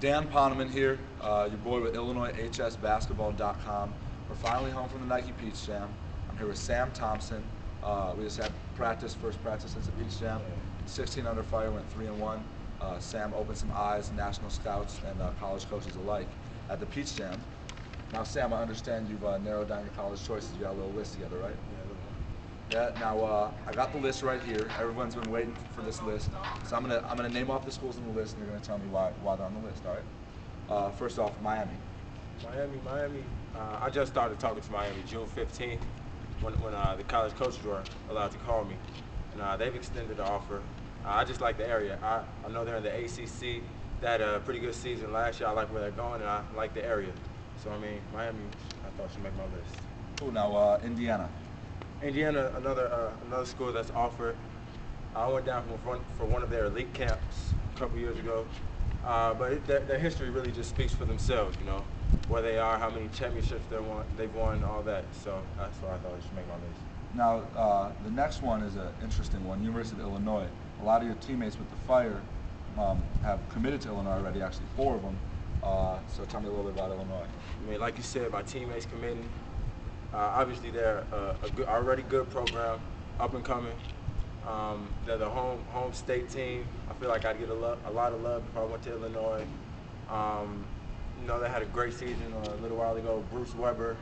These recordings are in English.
Dan Poneman here, your boy with IllinoisHSBasketball.com. We're finally home from the Nike Peach Jam. I'm here with Sam Thompson. We just had first practice since the Peach Jam. 16 under fire, went 3-1. Sam opened some eyes, national scouts and college coaches alike at the Peach Jam. Now, Sam, I understand you've narrowed down your college choices. You got a little list together, right? Yeah. Now, I got the list right here. Everyone's been waiting for this list, so I'm gonna name off the schools on the list, and you're gonna tell me why they're on the list. All right. First off, Miami. Miami. I just started talking to Miami June 15th when the college coaches were allowed to call me, and they've extended the offer. I just like the area. I know they're in the ACC. They had a pretty good season last year. I like where they're going, and I like the area. So I mean, Miami, I thought should make my list. Cool. Now, Indiana. Indiana, another school that's offered. I went down for one of their elite camps a couple years ago, but their history really just speaks for themselves. You know, where they are, how many championships they've won, all that. So that's why I thought it should make my list. Now, the next one is an interesting one. University of Illinois. A lot of your teammates with the Fire have committed to Illinois already. Actually, 4 of them. So tell me a little bit about Illinois. I mean, like you said, my teammates committing. Obviously, they're already good program, up and coming. They're the home state team. I feel like I'd get a lot of love if I went to Illinois. You know, they had a great season a little while ago. Bruce Weber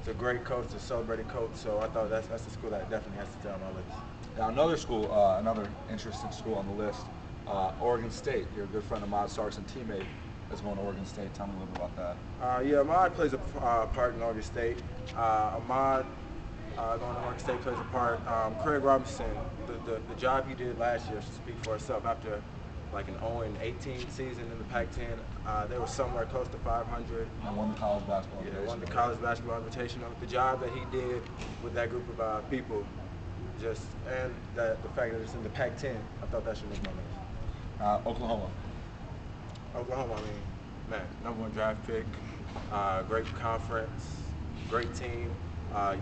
is a great coach, a celebrated coach. So I thought that's the school that definitely has to stay on my list. Now, another school, another interesting school on the list, Oregon State. You're a good friend of Ahmad Sark's and teammate that's going to Oregon State. Tell me a little bit about that. Yeah, Ahmad plays a part in Oregon State. Ahmad going to Oregon State plays a part. Craig Robinson, the job he did last year should speak for itself. After like an 0-18 season in the Pac-10, they were somewhere close to 500. And won the college basketball. Yeah, won the college basketball invitational. The job that he did with that group of people, and the fact that it's in the Pac-10, I thought that should make my list. Oklahoma, I mean, man, #1 draft pick, great conference, great team,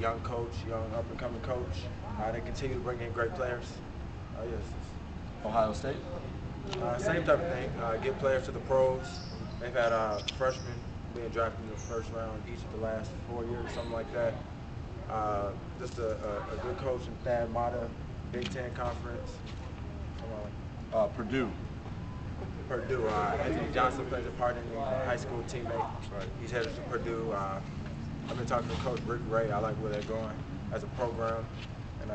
young coach, young up-and-coming coach. They continue to bring in great players. Yes. Ohio State. Same type of thing. Get players to the pros. They've had freshmen being drafted in the first round each of the last 4 years, something like that. Just a good coach in Thad Matta, Big Ten Conference. Purdue. Anthony Johnson plays a part in me, a high school teammate. Right. He's headed to Purdue. I've been talking to Coach Rick Ray. I like where they're going as a program, and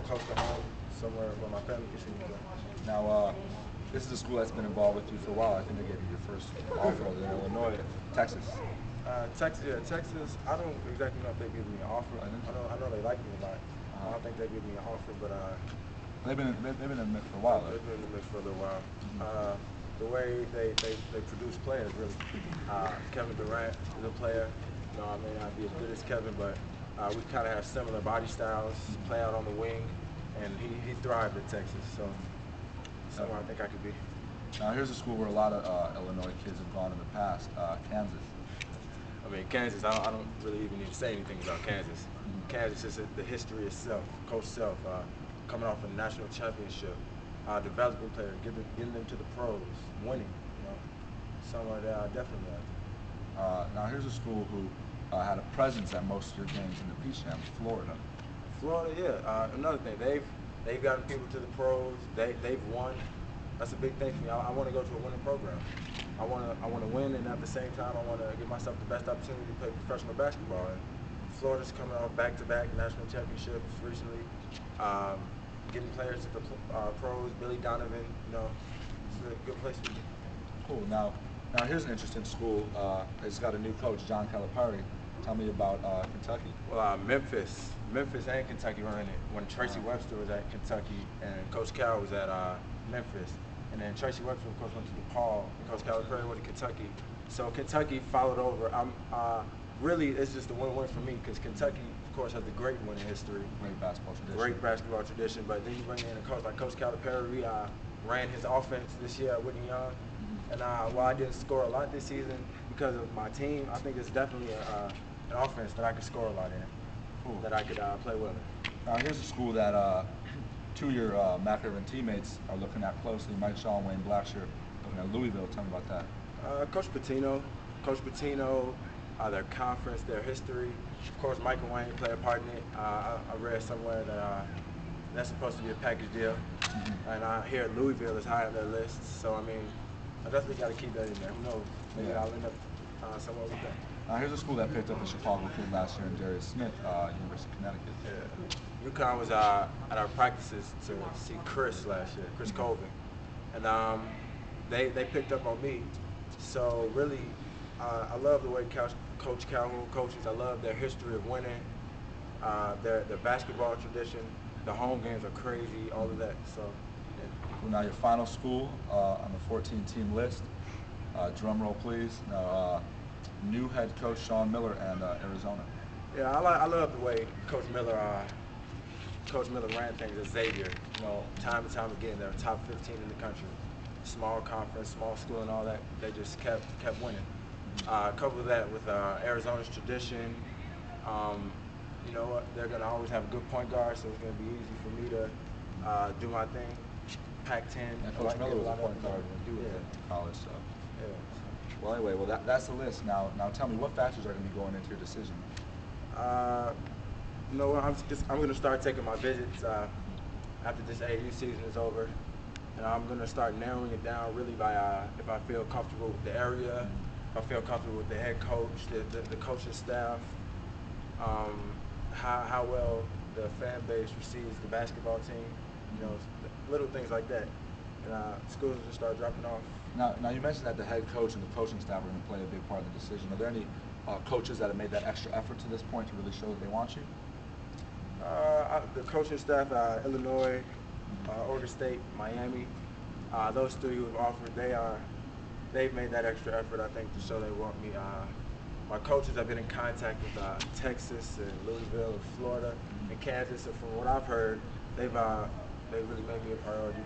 close to home, somewhere where my family can see me go. Now, this is a school that's been involved with you for a while. I think they gave you your first offer in Illinois, Texas. Texas. I don't exactly know if they give me an offer. I know they like me a lot. I don't think they give me an offer, but they've been in the mix for a while. They've been in the mix for a little while. The way they produce players, really. Kevin Durant is a player. You know, I may not be as good as Kevin, but we kind of have similar body styles. Play out on the wing, and he thrived at Texas. So somewhere I think I could be. Now, here's a school where a lot of Illinois kids have gone in the past, Kansas. I mean, Kansas, I don't really even need to say anything about Kansas. Kansas is the history itself, Coach Self, coming off a national championship, developing players, getting them to the pros, winning, you know, somewhere that I definitely like. Now, here's a school who had a presence at most of your games in the Peach Jam, Florida. Florida, yeah. Another thing, they've gotten people to the pros. They've won. That's a big thing for me. I want to go to a winning program. I want to win, and at the same time, I want to give myself the best opportunity to play professional basketball. And Florida's coming off back-to-back national championships recently, getting players to the pros. Billy Donovan, you know, it's a good place to be. Cool. Now here's an interesting school. It's got a new coach, John Calipari. Tell me about Kentucky. Well, Memphis and Kentucky running it. When Tracy Webster was at Kentucky and Coach Cal was at Memphis. And then Tracy Webster, of course, went to DePaul, and Coach Calipari went to Kentucky. So Kentucky followed over. Really, it's just a win-win for me because Kentucky, of course, has the great winning history. Great basketball tradition. Great basketball tradition. But then you bring in a coach like Coach Calipari, ran his offense this year at Whitney Young. And while I didn't score a lot this season because of my team, I think it's definitely an offense that I could score a lot in, cool. That I could play well in. Now, here's a school that 2 of your Mac Irvin teammates are looking at closely. Mike Shaw and Wayne Blackshear looking at Louisville. Tell me about that. Coach Patino, their conference, their history. Of course, Michael Wayne played a part in it. I read somewhere that that's supposed to be a package deal, and I hear Louisville is high on their list. So I mean, I definitely got to keep that in there. Who knows? Maybe I'll end up somewhere with that. Here's a school that picked up a Chicago kid last year in Darius Smith, University of Connecticut. Yeah. UConn was at our practices to see Chris last year, Chris Colvin, and they picked up on me. So really, I love the way Coach Calhoun coaches. I love their history of winning, their basketball tradition. The home games are crazy, all of that. So, yeah. Well, now your final school on the 14-team list. Drum roll, please. Now, new head coach Sean Miller and Arizona. Yeah, I love the way Coach Miller ran things at Xavier. You know, time and time again, they're top 15 in the country. Small conference, small school, and all that. They just kept winning. Couple that with Arizona's tradition. You know what? They're gonna always have a good point guard, so it's gonna be easy for me to do my thing. Pac-10. And Coach Miller was a point guard in college, so. Yeah. Well, anyway, that's the list. Now tell me, what factors are going to be going into your decision? You know what? I'm going to start taking my visits after this AAU season is over, and I'm going to start narrowing it down really by if I feel comfortable with the area, if I feel comfortable with the head coach, the coaching staff, how well the fan base receives the basketball team. You know, little things like that. And schools will just start dropping off. Now you mentioned that the head coach and the coaching staff are going to play a big part of the decision. Are there any coaches that have made that extra effort to this point to really show that they want you? The coaching staff, Illinois, Oregon State, Miami, those three who have offered, they've made that extra effort, I think, to show they want me. My coaches have been in contact with Texas and Louisville and Florida and Kansas, and from what I've heard, they really made me a priority.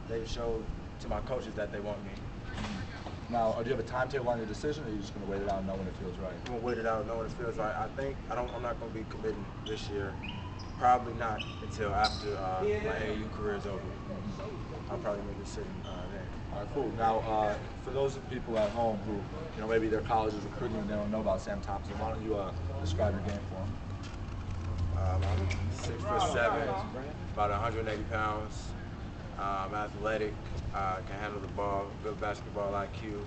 They've showed to my coaches that they want me. Now, do you have a timetable on your decision, or are you just going to wait it out and know when it feels right? I'm going to wait it out and know when it feels right. I'm not going to be committing this year. Probably not until after my AAU career is over. I'll probably make a decision then. All right, cool. Now, for those people at home who, maybe their college is recruiting and they don't know about Sam Thompson, why don't you describe your game for them? I'm 6'7", about 180 pounds. I'm athletic, can handle the ball, good basketball IQ,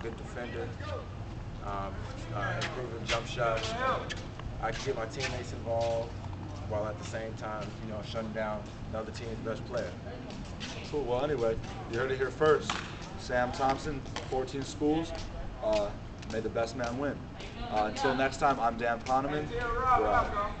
good defender, improving jump shots. I can get my teammates involved while at the same time, shutting down the other team's best player. Cool. Well, anyway, you heard it here first. Sam Thompson, 14 schools. May the best man win. Until next time, I'm Dan Poneman. We're out.